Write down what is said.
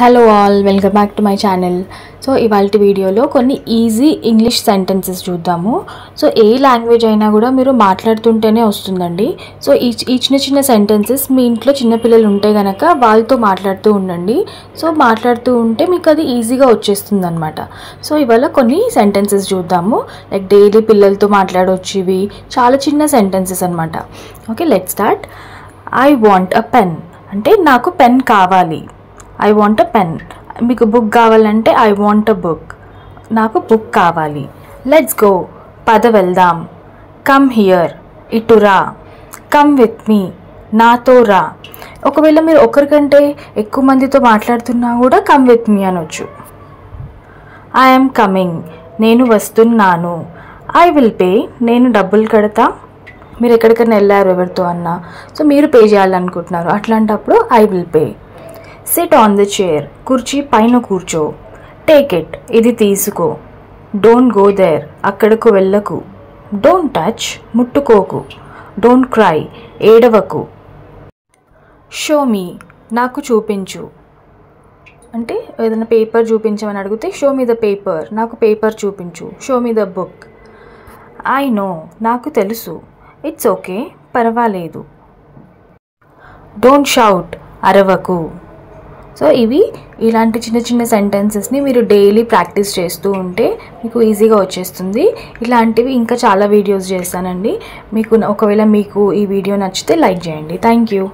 Hello all, welcome back to my channel. So ఇవాళ వీడియోలో కొన్ని ఈజీ ఇంగ్లీష్ సెంటెన్సెస్ చూద్దాము. సో ఏ లాంగ్వేజ్ అయినా కూడా మీరు మాట్లాడుతుంటేనే వస్తుందండి. సో ఈ చిన్న చిన్న సెంటెన్సెస్ మీ ఇంట్లో చిన్నపిల్లలు ఉంటే కనుక వాళ్ళతో మాట్లాడుతూ ఉండండి. సో మాట్లాడుతూ ఉంటే మీకు అది ఈజీగా వచ్చేస్తుంది అనమాట. సో ఇవాళ కొన్ని సెంటెన్సెస్ చూద్దాము. లైక్ డైలీ పిల్లలతో మాట్లాడవచ్చు. ఇవి చాలా చిన్న సెంటెన్సెస్ అనమాట. Okay, let's start. I want a pen అంటే నాకు పెన్ కావాలి. I want a pen. మీకు బుక్ కావాలంటే ఐ వాంట్ అ బుక్. నాకు బుక్ కావాలి. లెట్స్ గో, పద వెళ్దాం. కమ్ హియర్, ఇటు రా. కమ్ విత్ మీ, నాతో రా. ఒకవేళ మీరు ఒకరికంటే ఎక్కువ మందితో మాట్లాడుతున్నా కూడా కమ్ విత్ మీ అనొచ్చు. ఐ యామ్ కమింగ్, నేను వస్తున్నాను. ఐ విల్ పే, నేను డబ్బులు కడతా. మీరు ఎక్కడికైనా వెళ్ళారు ఎవరితో అన్నా, సో మీరు పే చేయాలనుకుంటున్నారు, అట్లాంటప్పుడు I will pay. SIT on the chair, కుర్చీ పైన కూర్చో. టేక్ ఇట్, ఇది తీసుకో. డోంట్ గో దేర్, అక్కడకు వెళ్ళకు. డోంట్ టచ్, ముట్టుకోకు. డోంట్ క్రై, ఏడవకు. షో మీ, నాకు చూపించు. అంటే ఏదైనా పేపర్ చూపించమని అడిగితే షో మీ ద పేపర్, నాకు పేపర్ చూపించు. Show me the book. I know, నాకు తెలుసు. ఇట్స్ ఓకే, పర్వాలేదు. డోంట్ షౌట్, అరవకు. సో ఇలాంటి చిన్న చిన్న సెంటెన్సెస్ని మీరు డైలీ ప్రాక్టీస్ చేస్తూ ఉంటే మీకు ఈజీగా వచ్చేస్తుంది. ఇలాంటివి ఇంకా చాలా వీడియోస్ చేస్తానండి. ఒకవేళ మీకు ఈ వీడియో నచ్చితే లైక్ చేయండి. Thank you.